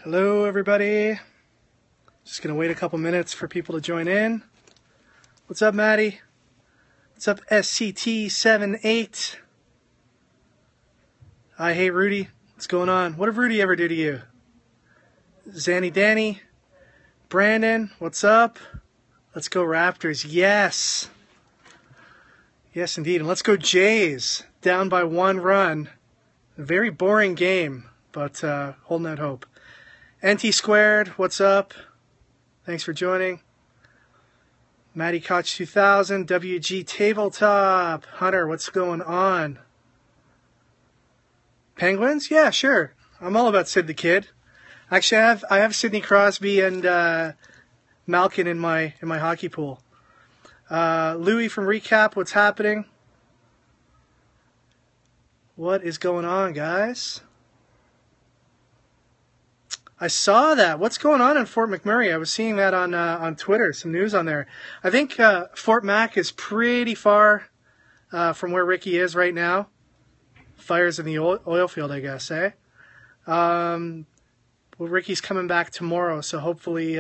Hello everybody. Just gonna wait a couple minutes for people to join in. What's up, Maddie? What's up, SCT78? I hate Rudy. What's going on? What did Rudy ever do to you? Zanny Danny? Brandon, what's up? Let's go Raptors. Yes. Yes, indeed. And let's go Jays. Down by 1 run. A very boring game, but holding out hope. NT Squared, what's up? Thanks for joining. Matty Koch 2000, WG Tabletop. Hunter, what's going on? Penguins? Yeah, sure. I'm all about Sid the Kid. Actually, I have Sidney Crosby and Malkin in my hockey pool. Louis from Recap, what's happening? What is going on, guys? I saw that. What's going on in Fort McMurray? I was seeing that on Twitter, some news on there. I think Fort Mac is pretty far from where Ricky is right now. Fires in the oil field, I guess, eh? Well, Ricky's coming back tomorrow, so hopefully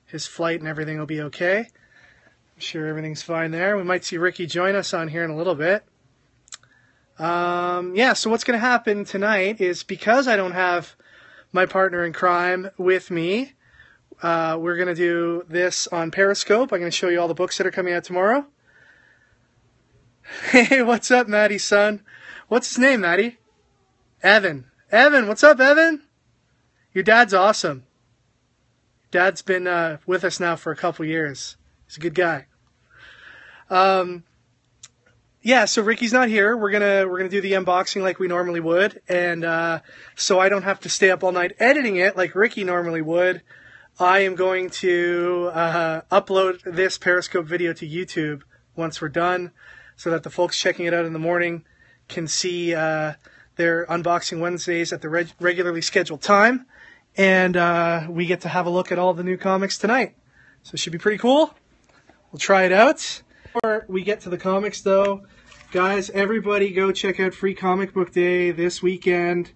his flight and everything will be okay. I'm sure everything's fine there. We might see Ricky join us on here in a little bit. Yeah, so what's going to happen tonight is, because I don't have my partner in crime with me, we're going to do this on Periscope. I'm going to show you all the books that are coming out tomorrow. Hey, what's up, Maddie's son? What's his name, Maddie? Evan. Evan, what's up, Evan? Your dad's awesome. Dad's been with us now for a couple years. He's a good guy. Yeah, so Ricky's not here. We're gonna do the unboxing like we normally would, and so I don't have to stay up all night editing it like Ricky normally would. I am going to upload this Periscope video to YouTube once we're done, so that the folks checking it out in the morning can see their unboxing Wednesdays at the regularly scheduled time, and we get to have a look at all the new comics tonight. So it should be pretty cool. We'll try it out. Before we get to the comics, though, guys, everybody go check out Free Comic Book Day this weekend.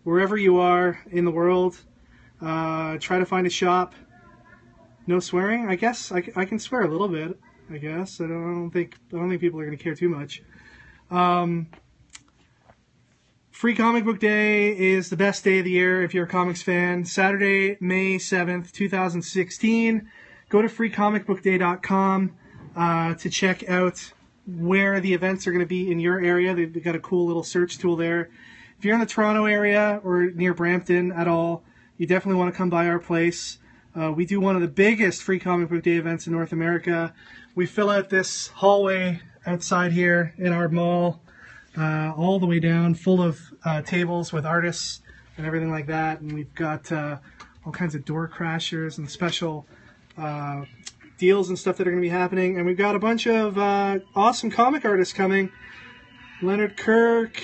Wherever you are in the world, try to find a shop. No swearing, I guess. I can swear a little bit, I guess. I don't think people are going to care too much. Free Comic Book Day is the best day of the year if you're a comics fan. Saturday, May 7th, 2016. Go to freecomicbookday.com to check out where the events are going to be in your area. They've got a cool little search tool there. If you're in the Toronto area or near Brampton at all, you definitely want to come by our place. We do one of the biggest Free Comic Book Day events in North America. We fill out this hallway outside here in our mall all the way down, full of tables with artists and everything like that. And we've got all kinds of door crashers and special deals and stuff that are going to be happening. And we've got a bunch of awesome comic artists coming. Leonard Kirk,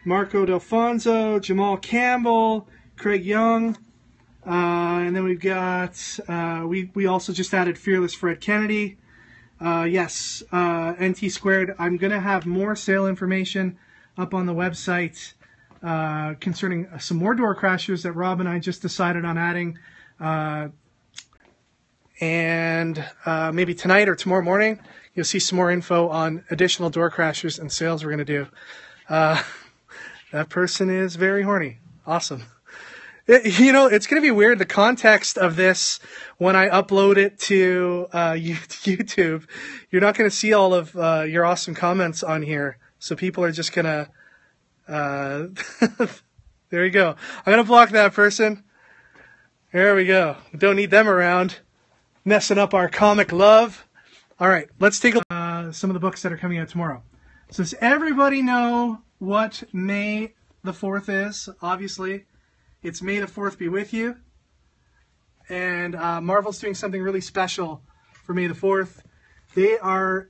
Marco Delfonso, Jamal Campbell, Craig Young. And then we've got, we also just added Fearless Fred Kennedy. Yes, NT Squared. I'm going to have more sale information up on the website concerning some more door crashers that Rob and I just decided on adding. And maybe tonight or tomorrow morning, you'll see some more info on additional door crashers and sales we're going to do. That person is very horny. Awesome. You know, it's going to be weird, the context of this, when I upload it to YouTube. You're not going to see all of your awesome comments on here. So people are just going to... there you go. I'm going to block that person. There we go. Don't need them around, messing up our comic love. All right, let's take a look at some of the books that are coming out tomorrow. So does everybody know what May the 4th is? Obviously, it's May the 4th be with you. And Marvel's doing something really special for May the 4th. They are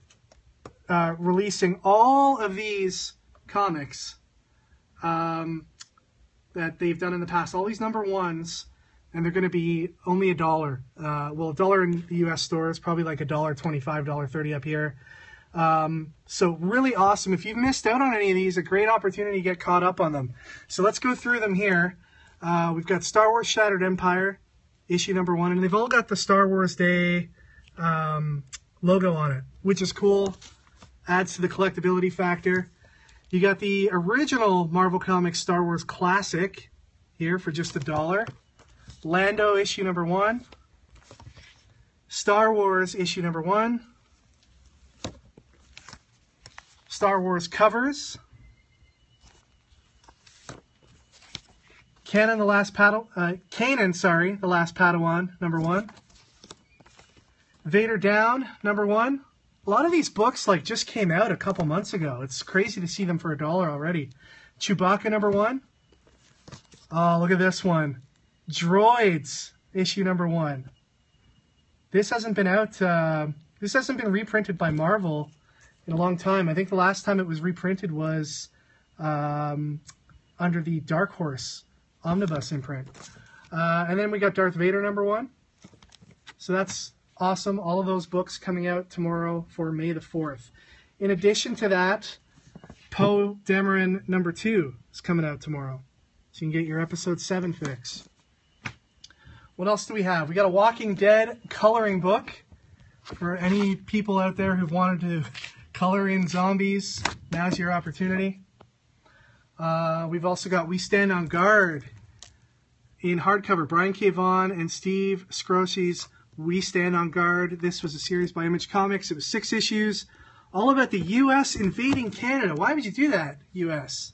releasing all of these comics that they've done in the past, all these number ones, and they're going to be only $1. Well, $1 in the U.S. stores, probably like $1.25, $1.30 up here. So really awesome. If you've missed out on any of these, a great opportunity to get caught up on them. So let's go through them here. We've got Star Wars Shattered Empire, issue number 1, and they've all got the Star Wars Day logo on it, which is cool. Adds to the collectability factor. You got the original Marvel Comics Star Wars Classic here for just $1. Lando issue number 1. Star Wars issue number 1. Star Wars covers. Kanan, the Last Padawan, number 1. Vader Down, number 1. A lot of these books like just came out a couple months ago. It's crazy to see them for $1 already. Chewbacca, number 1. Oh, look at this one. Droids, issue number 1. This hasn't been out, this hasn't been reprinted by Marvel in a long time. I think the last time it was reprinted was under the Dark Horse Omnibus imprint. And then we got Darth Vader number 1. So that's awesome. All of those books coming out tomorrow for May the 4th. In addition to that, Poe Dameron number 2 is coming out tomorrow. So you can get your episode 7 fix. What else do we have? We got a Walking Dead coloring book for any people out there who've wanted to color in zombies. Now's your opportunity. We've also got We Stand on Guard in hardcover. Brian K. Vaughan and Steve Scrossy's We Stand on Guard. This was a series by Image Comics. It was 6 issues, all about the U.S. invading Canada. Why would you do that, U.S.?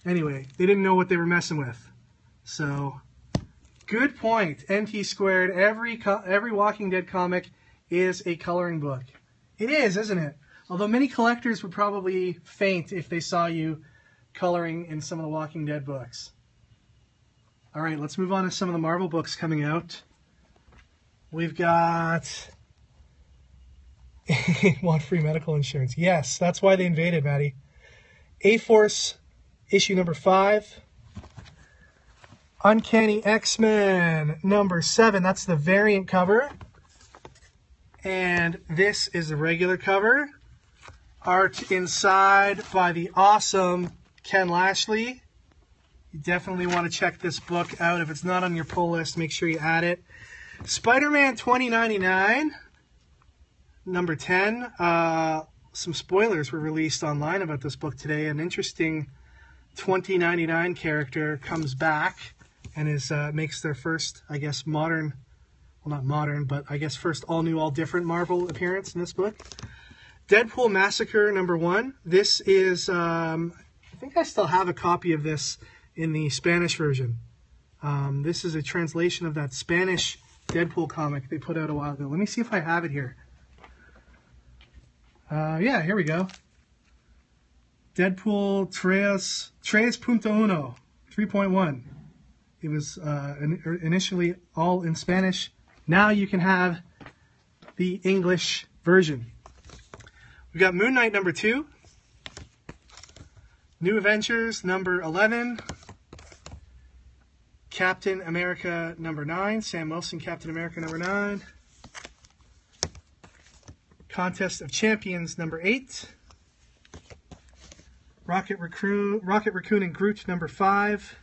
Anyway, they didn't know what they were messing with. So, good point. NT squared. Every Walking Dead comic is a coloring book. It is, isn't it? Although many collectors would probably faint if they saw you coloring in some of the Walking Dead books. All right, let's move on to some of the Marvel books coming out. We've got... Want free medical insurance. Yes, that's why they invaded, Maddie. A-Force, issue number 5. Uncanny X-Men, number 7. That's the variant cover. And this is the regular cover. Art inside by the awesome Ken Lashley. You definitely want to check this book out. If it's not on your pull list, make sure you add it. Spider-Man 2099, number 10. Some spoilers were released online about this book today. An interesting 2099 character comes back and makes their first, I guess, modern, well, not modern, but I guess first all-new, all-different Marvel appearance in this book. Deadpool Massacre, number 1. This is, I think I still have a copy of this in the Spanish version. This is a translation of that Spanish Deadpool comic they put out a while ago. Let me see if I have it here. Yeah, here we go. Deadpool 3.1. It was initially all in Spanish. Now you can have the English version. We got Moon Knight number 2. New Avengers number 11. Captain America number 9. Sam Wilson, Captain America number 9. Contest of Champions number 8. Rocket Raccoon and Groot number 5.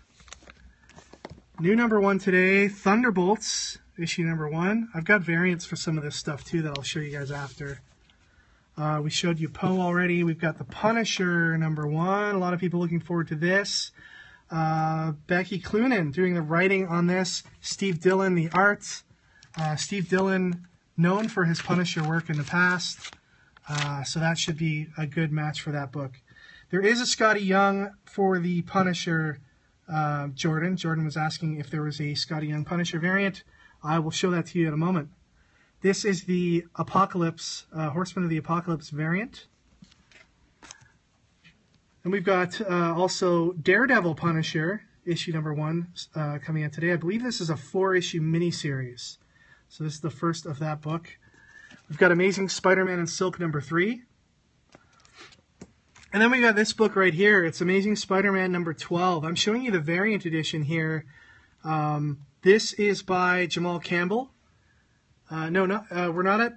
New number 1 today, Thunderbolts, issue number 1. I've got variants for some of this stuff too that I'll show you guys after. We showed you Poe already. We've got the Punisher number 1. A lot of people looking forward to this. Becky Cloonan doing the writing on this. Steve Dillon, the art. Steve Dillon, known for his Punisher work in the past. So that should be a good match for that book. There is a Scotty Young for the Punisher, Jordan. Jordan was asking if there was a Scotty Young Punisher variant. I will show that to you in a moment. This is the Apocalypse, Horseman of the Apocalypse variant. And we've got also Daredevil Punisher, issue number 1, coming out today. I believe this is a 4-issue miniseries. So this is the first of that book. We've got Amazing Spider-Man and Silk number 3. And then we got this book right here. It's Amazing Spider-Man number 12. I'm showing you the variant edition here. This is by Jamal Campbell. We're not at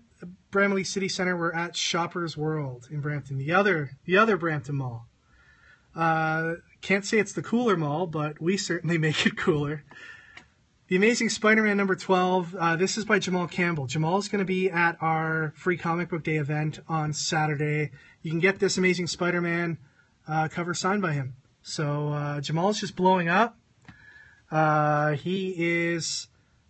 Bramley City Center. We're at Shoppers World in Brampton, the other Brampton Mall. Can't say it's the cooler mall, but we certainly make it cooler. The Amazing Spider-Man number 12. This is by Jamal Campbell. Jamal's going to be at our Free Comic Book Day event on Saturday. You can get this Amazing Spider-Man cover signed by him. So Jamal's just blowing up. He's,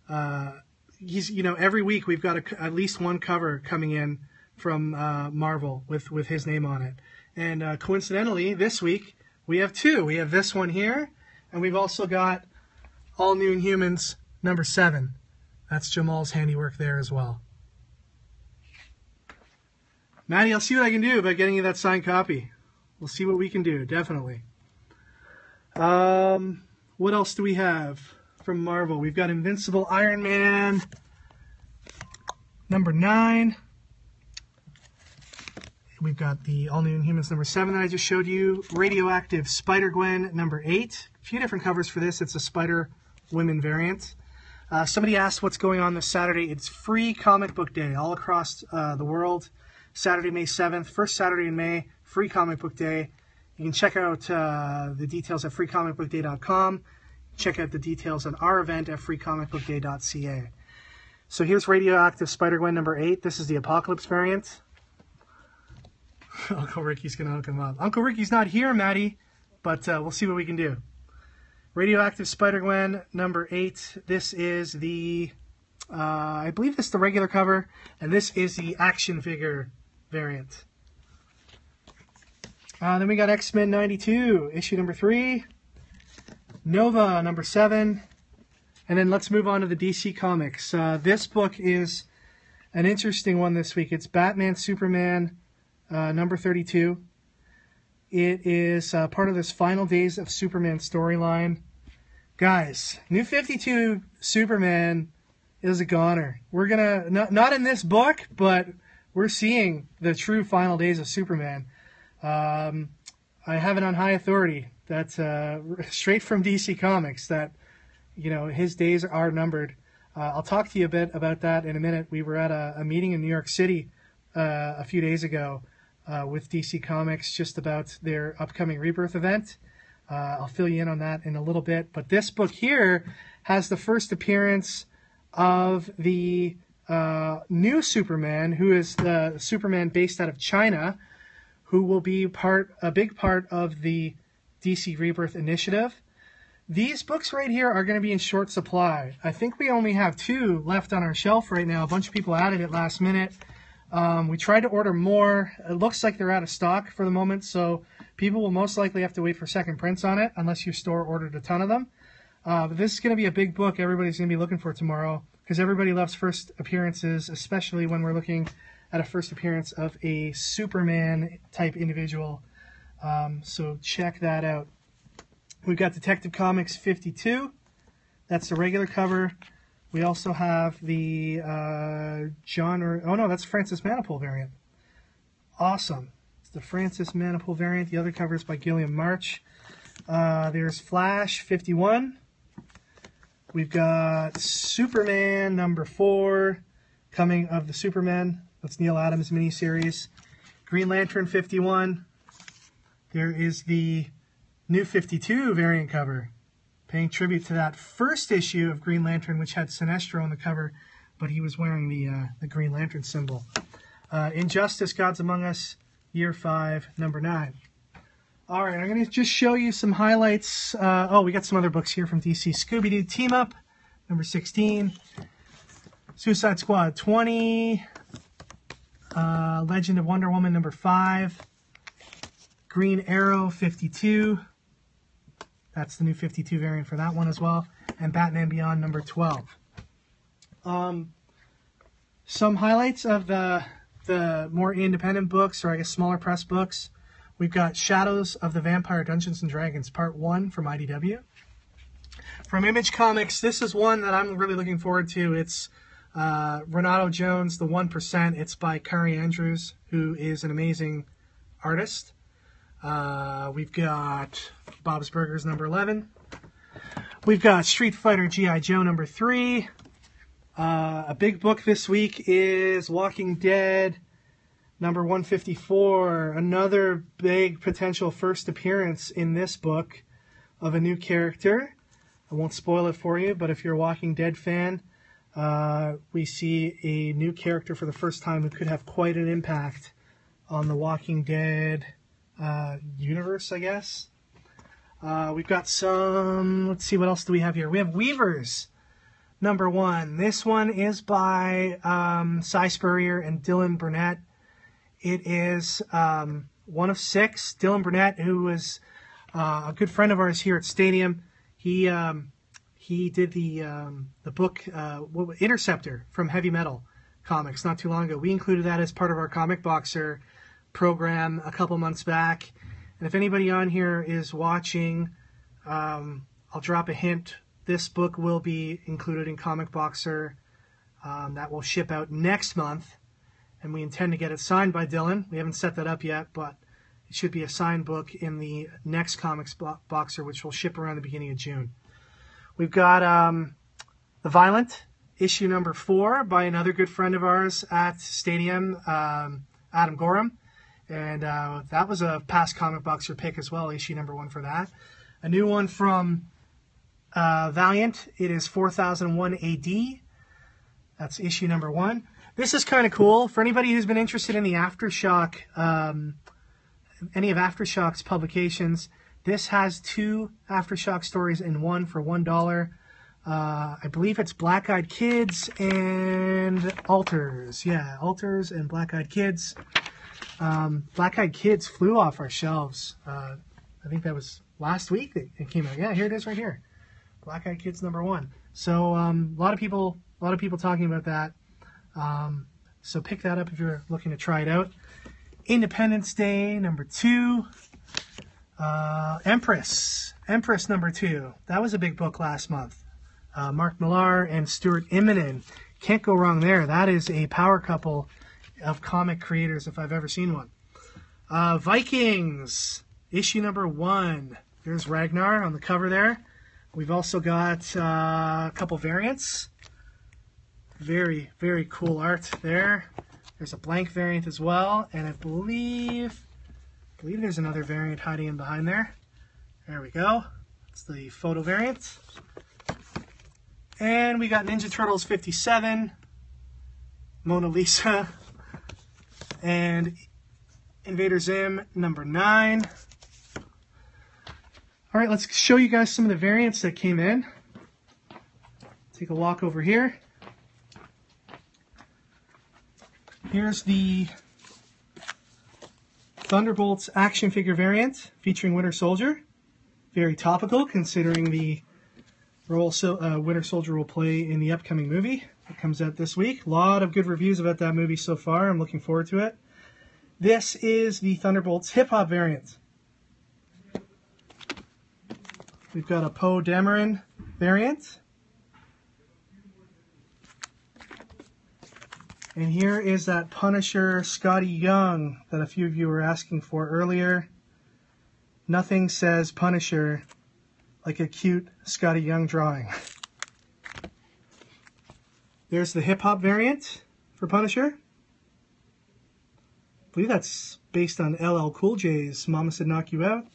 every week we've got at least one cover coming in from Marvel with his name on it. And coincidentally, this week we have two. We have this one here, and we've also got All New Inhumans number 7. That's Jamal's handiwork there as well. Maddie, I'll see what I can do about getting you that signed copy. We'll see what we can do, definitely. What else do we have from Marvel? We've got Invincible Iron Man number 9. We've got the All New Inhumans number 7 that I just showed you. Radioactive Spider-Gwen number 8. A few different covers for this. It's a Spider-Women variant. Somebody asked what's going on this Saturday. It's Free Comic Book Day all across the world. Saturday, May 7th. First Saturday in May. Free Comic Book Day. You can check out the details at freecomicbookday.com. Check out the details on our event at freecomicbookday.ca. So here's Radioactive Spider-Gwen number 8. This is the Apocalypse variant. Uncle Ricky's going to hook him up. Uncle Ricky's not here, Maddie, but we'll see what we can do. Radioactive Spider-Gwen number 8. This is the, I believe this is the regular cover, and this is the action figure variant. Then we got X-Men 92, issue number 3. Nova number 7. And then let's move on to the DC Comics. This book is an interesting one this week. It's Batman Superman number 32. It is part of this Final Days of Superman storyline. Guys, New 52 Superman is a goner. We're going to, not in this book, but we're seeing the true Final Days of Superman. I have it on high authority that straight from DC Comics that, his days are numbered. I'll talk to you a bit about that in a minute. We were at a meeting in New York City a few days ago with DC Comics just about their upcoming Rebirth event. I'll fill you in on that in a little bit. But this book here has the first appearance of the new Superman, who is the Superman based out of China, who will be a big part of the DC Rebirth initiative. These books right here are going to be in short supply. I think we only have 2 left on our shelf right now. A bunch of people added it last minute. We tried to order more. It looks like they're out of stock for the moment, so people will most likely have to wait for second prints on it, unless your store ordered a ton of them. But this is going to be a big book everybody's going to be looking for tomorrow, because everybody loves first appearances, especially when we're looking at a first appearance of a Superman-type individual. So check that out. We've got Detective Comics 52. That's the regular cover. We also have the that's Francis Manapul variant. Awesome. It's the Francis Manapul variant. The other cover is by Gilliam March. There's Flash 51. We've got Superman number 4, Coming of the Supermen. That's Neil Adams miniseries. Green Lantern 51. There is the New 52 variant cover, paying tribute to that first issue of Green Lantern, which had Sinestro on the cover, but he was wearing the Green Lantern symbol. Injustice, Gods Among Us, Year 5, number 9. All right, I'm going to just show you some highlights. We got some other books here from DC. Scooby-Doo Team Up, number 16. Suicide Squad 20. Legend of Wonder Woman, number 5. Green Arrow 52. That's the new 52 variant for that one as well. And Batman Beyond number 12. Some highlights of the more independent books, or I guess smaller press books. We've got Shadows of the Vampire Dungeons & Dragons Part 1 from IDW. From Image Comics, this is one that I'm really looking forward to. It's Renato Jones, The 1%. It's by Kari Andrews, who is an amazing artist. We've got Bob's Burgers number 11. We've got Street Fighter G.I. Joe number 3. A big book this week is Walking Dead Number 154, another big potential first appearance in this book of a new character. I won't spoil it for you, but if you're a Walking Dead fan, we see a new character for the first time who could have quite an impact on the Walking Dead universe, I guess. We've got some, let's see, what else do we have here? We have Weavers, number 1. This one is by Cy Spurrier and Dylan Burnett. It is one of 6. Dylan Burnett, who was a good friend of ours here at Stadium, he did the book Interceptor from Heavy Metal Comics not too long ago. We included that as part of our Comic Boxer program a couple months back. And if anybody on here is watching, I'll drop a hint. This book will be included in Comic Boxer. That will ship out next month. And we intend to get it signed by Dylan. We haven't set that up yet, but it should be a signed book in the next Comics Boxer, which will ship around the beginning of June. We've got The Violent, issue number 4, by another good friend of ours at Stadium, Adam Gorham. And that was a past Comic Boxer pick as well, issue number 1 for that. A new one from Valiant. It is 4001 AD. That's issue number 1. This is kind of cool. For anybody who's been interested in the Aftershock, any of Aftershock's publications, this has 2 Aftershock stories in one for $1. I believe it's Black Eyed Kids and Alters. Yeah, Alters and Black Eyed Kids. Black Eyed Kids flew off our shelves. I think that was last week that it came out. Yeah, here it is right here. Black Eyed Kids number 1. So a lot of people talking about that. So pick that up if you're looking to try it out. Independence Day number 2. Empress number 2. That was a big book last month. Mark Millar and Stuart Immonen. Can't go wrong there. That is a power couple of comic creators if I've ever seen one. Vikings, issue number 1. There's Ragnar on the cover there. We've also got a couple variants. Very, very cool art there. There's a blank variant as well, and I believe there's another variant hiding in behind there. There we go. It's the photo variant. And we got Ninja Turtles 57, Mona Lisa, and Invader Zim number 9. All right, let's show you guys some of the variants that came in. Take a walk over here. Here's the Thunderbolts action figure variant featuring Winter Soldier. Very topical considering the role Winter Soldier will play in the upcoming movie that comes out this week. A lot of good reviews about that movie so far. I'm looking forward to it. This is the Thunderbolts hip hop variant. We've got a Poe Dameron variant. And here is that Punisher Scotty Young that a few of you were asking for earlier. Nothing says Punisher like a cute Scotty Young drawing. There's the hip-hop variant for Punisher. I believe that's based on LL Cool J's Mama Said Knock You Out.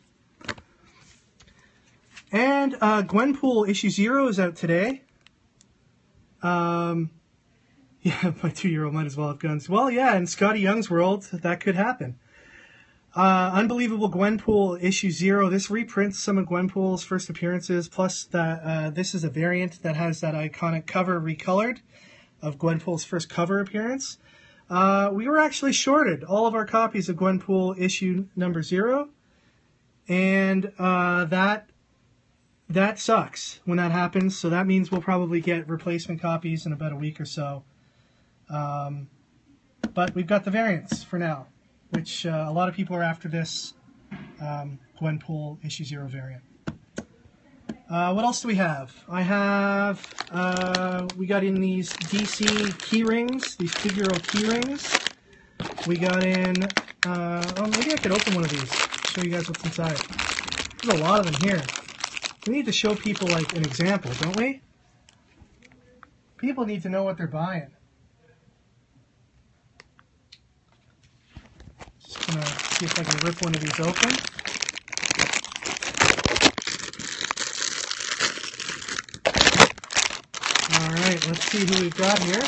And Gwenpool issue 0 is out today. Yeah, my 2-year-old might as well have guns. Well, yeah, in Scotty Young's world, that could happen. Unbelievable Gwenpool issue 0. This reprints some of Gwenpool's first appearances, plus that this is a variant that has that iconic cover recolored of Gwenpool's first cover appearance. We were actually shorted all of our copies of Gwenpool issue number 0, and that sucks when that happens. So that means we'll probably get replacement copies in about a week or so. But we've got the variants for now, which a lot of people are after this Gwenpool issue 0 variant. What else do we have? We got in these DC Keyrings, these figural Keyrings. We got in, maybe I could open one of these, show you guys what's inside. There's a lot of them here. We need to show people like an example, don't we? People need to know what they're buying. I'm going to see if I can rip one of these open. Alright, let's see who we've got here.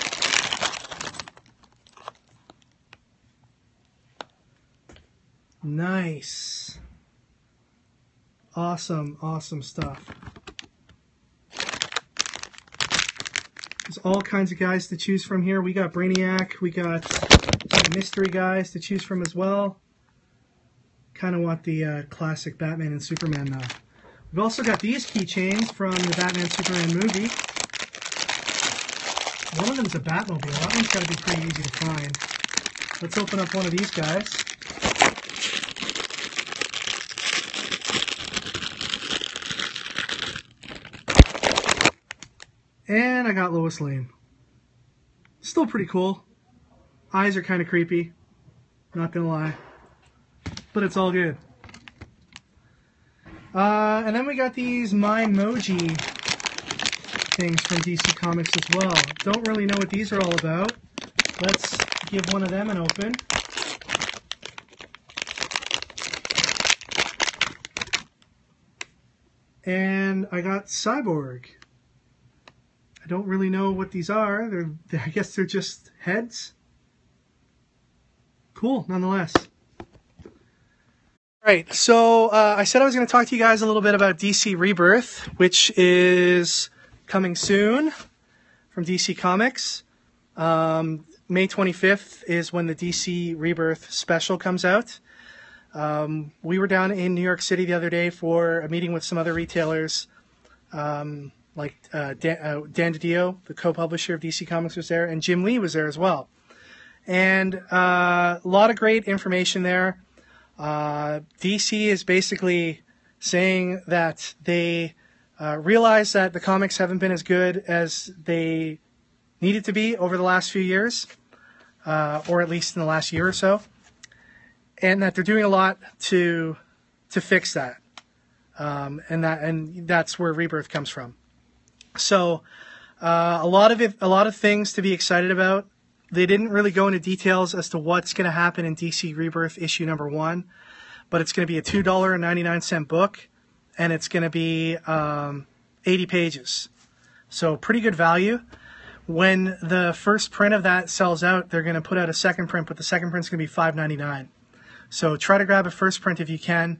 Nice. Awesome, awesome stuff. There's all kinds of guys to choose from here. We got Brainiac, we got mystery guys to choose from as well. Kind of want the classic Batman and Superman though. We've also got these keychains from the Batman Superman movie. One of them's a Batmobile. That one's got to be pretty easy to find. Let's open up one of these guys. And I got Lois Lane. Still pretty cool. Eyes are kind of creepy. Not gonna lie. But it's all good. And then we got these MyMoji things from DC Comics as well. Don't really know what these are all about. Let's give one of them an open. And I got Cyborg. I don't really know what these are. I guess they're just heads. Cool, nonetheless. Right, so I said I was going to talk to you guys a little bit about DC Rebirth, which is coming soon from DC Comics. May 25th is when the DC Rebirth special comes out. We were down in New York City the other day for a meeting with some other retailers. Like Dan DiDio, the co-publisher of DC Comics, was there, and Jim Lee was there as well. And a lot of great information there. DC is basically saying that they realize that the comics haven't been as good as they needed to be over the last few years, or at least in the last year or so, and that they're doing a lot to fix that. And that's where Rebirth comes from. So a lot of things to be excited about. They didn't really go into details as to what's going to happen in DC Rebirth issue number 1, but it's going to be a $2.99 book, and it's going to be 80 pages. So pretty good value. When the first print of that sells out, they're going to put out a second print, but the second print's going to be $5.99. So try to grab a first print if you can.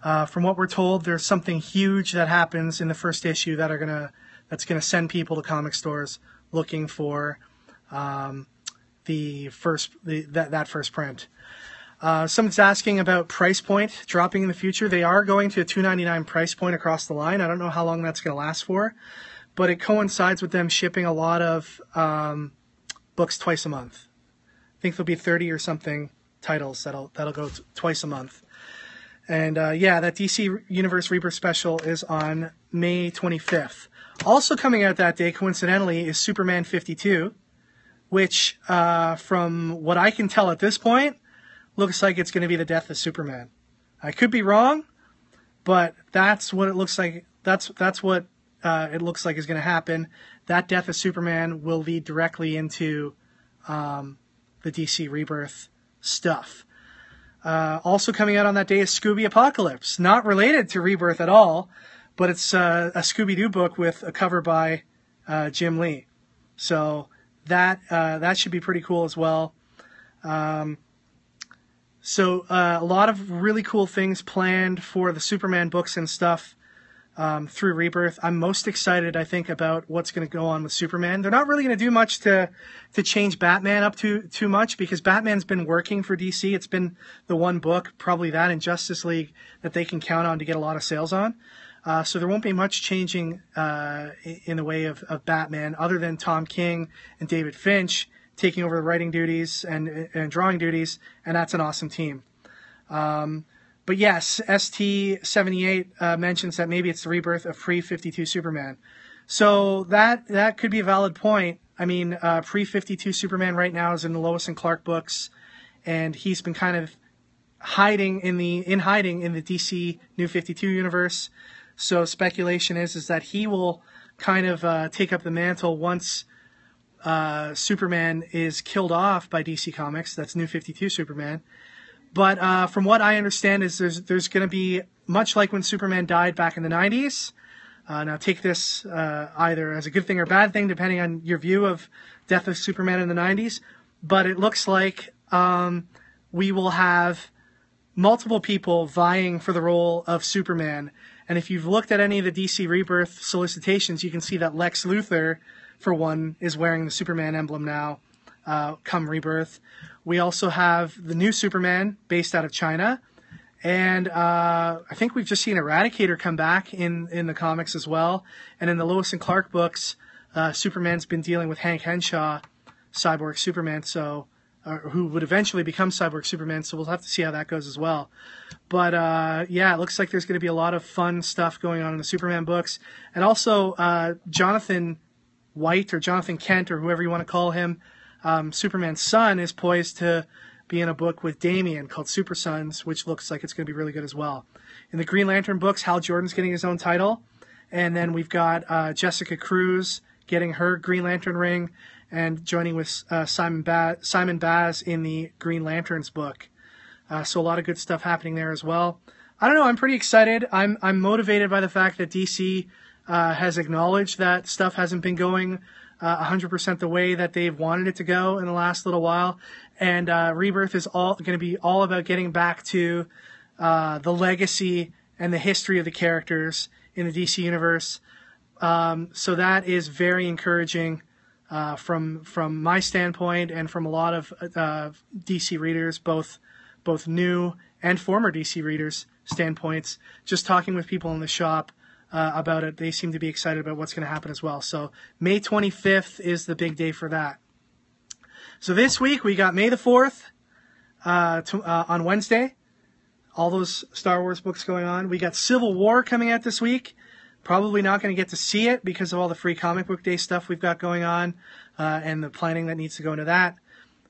From what we're told, there's something huge that happens in the first issue that's gonna send people to comic stores looking for that first print. Someone's asking about price point dropping in the future. They are going to a $2.99 price point across the line. I don't know how long that's going to last for, but it coincides with them shipping a lot of books twice a month. I think there'll be 30 or something titles that'll go twice a month. And yeah, that DC Universe Rebirth special is on May 25th. Also coming out that day, coincidentally, is Superman 52, which, from what I can tell at this point, looks like it's going to be the death of Superman. I could be wrong, but that's what it looks like. That's what it looks like is going to happen. That death of Superman will lead directly into the DC Rebirth stuff. Also coming out on that day is Scooby Apocalypse. Not related to Rebirth at all, but it's a Scooby-Doo book with a cover by Jim Lee. So that should be pretty cool as well. So a lot of really cool things planned for the Superman books and stuff through Rebirth. I'm most excited, I think, about what's going to go on with Superman. They're not really going to do much to change Batman up too much, because Batman's been working for DC. It's been the one book, probably that and Justice League, that they can count on to get a lot of sales on. So there won't be much changing in the way of Batman, other than Tom King and David Finch taking over the writing duties and drawing duties, and that's an awesome team. But yes, ST78 mentions that maybe it's the rebirth of pre-52 Superman. So that could be a valid point. I mean, pre-52 Superman right now is in the Lois and Clark books, and he's been kind of hiding in the DC New 52 universe. So speculation is that he will kind of take up the mantle once Superman is killed off by DC Comics. That's New 52 Superman. But from what I understand is there's going to be, much like when Superman died back in the 90s. Now take this either as a good thing or bad thing, depending on your view of Death of Superman in the 90s. But it looks like we will have multiple people vying for the role of Superman. And if you've looked at any of the DC Rebirth solicitations, you can see that Lex Luthor, for one, is wearing the Superman emblem now, come Rebirth. We also have the new Superman, based out of China. And I think we've just seen Eradicator come back in the comics as well. And in the Lois and Clark books, Superman's been dealing with Hank Henshaw, Cyborg Superman, who would eventually become Cyborg Superman, so we'll have to see how that goes as well. But yeah, it looks like there's going to be a lot of fun stuff going on in the Superman books. And also, Jonathan White, or Jonathan Kent, or whoever you want to call him, Superman's son, is poised to be in a book with Damian called Super Sons, which looks like it's going to be really good as well. In the Green Lantern books, Hal Jordan's getting his own title. And then we've got Jessica Cruz getting her Green Lantern ring, and joining with Simon Baz in the Green Lanterns book. So a lot of good stuff happening there as well. I don't know, I'm pretty excited. I'm motivated by the fact that DC has acknowledged that stuff hasn't been going 100% the way that they've wanted it to go in the last little while. And Rebirth is going to be all about getting back to the legacy and the history of the characters in the DC universe. So that is very encouraging. From my standpoint, and from a lot of DC readers, both new and former DC readers' standpoints, just talking with people in the shop about it, they seem to be excited about what's going to happen as well. So May 25th is the big day for that. So this week we got May the 4th on Wednesday. All those Star Wars books going on. We got Civil War coming out this week. Probably not going to get to see it because of all the free comic book day stuff we've got going on and the planning that needs to go into that.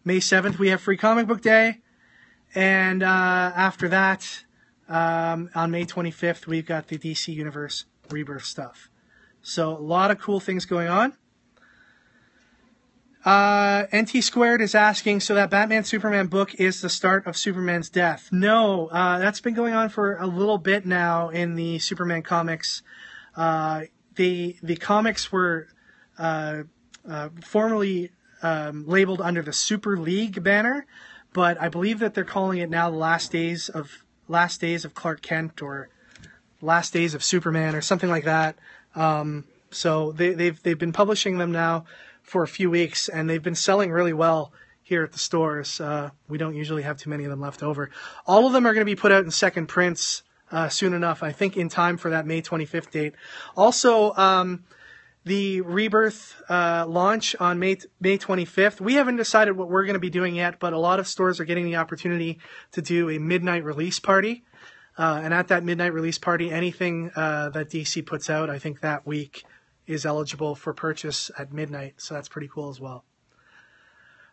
May 7th, we have free comic book day. And after that, on May 25th, we've got the DC Universe Rebirth stuff. So a lot of cool things going on. NT Squared is asking, so that Batman Superman book is the start of Superman's death? No, that's been going on for a little bit now in the Superman comics. The comics were formerly labeled under the Super League banner, but I believe that they're calling it now the Last Days of Clark Kent, or Last Days of Superman, or something like that. So they've been publishing them now for a few weeks, and they've been selling really well here at the stores. We don't usually have too many of them left over. All of them are going to be put out in second prints soon enough, I think in time for that May 25th date. Also, the Rebirth launch on May 25th. We haven't decided what we're going to be doing yet, but a lot of stores are getting the opportunity to do a midnight release party. And at that midnight release party, anything that DC puts out, I think that week, is eligible for purchase at midnight. So that's pretty cool as well.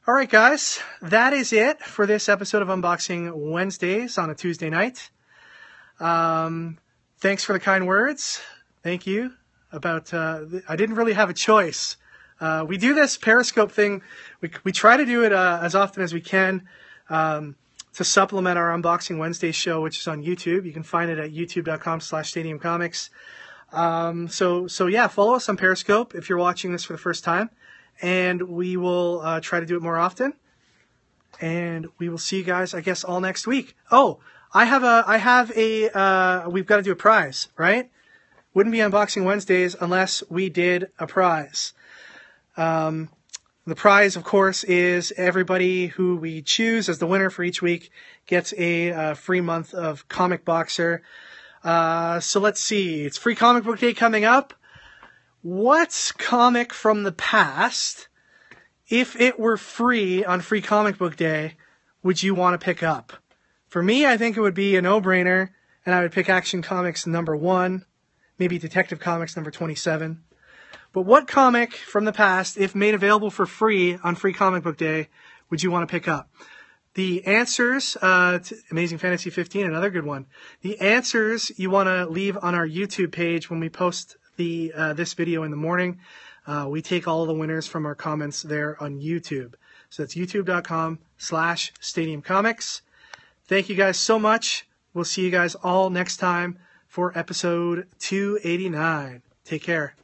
All right, guys, that is it for this episode of Unboxing Wednesdays on a Tuesday night. Thanks for the kind words. Thank you. I didn't really have a choice. We do this Periscope thing. We try to do it as often as we can to supplement our Unboxing Wednesday show, which is on YouTube. You can find it at youtube.com/stadiumcomics. So yeah, follow us on Periscope if you're watching this for the first time, and we will try to do it more often. And we will see you guys, I guess, all next week. Oh, we've got to do a prize, right? Wouldn't be Unboxing Wednesdays unless we did a prize. The prize, of course, is everybody who we choose as the winner for each week gets a free month of Comic Boxer. So let's see. It's Free Comic Book Day coming up. What comic from the past, if it were free on Free Comic Book Day, would you want to pick up? For me, I think it would be a no-brainer, and I would pick Action Comics #1, maybe Detective Comics #27. But what comic from the past, if made available for free on Free Comic Book Day, would you want to pick up? The answers to Amazing Fantasy 15, another good one. The answers you want to leave on our YouTube page when we post this video in the morning. We take all of the winners from our comments there on YouTube. So that's youtube.com/stadiumcomics. Thank you guys so much. We'll see you guys all next time for episode 289. Take care.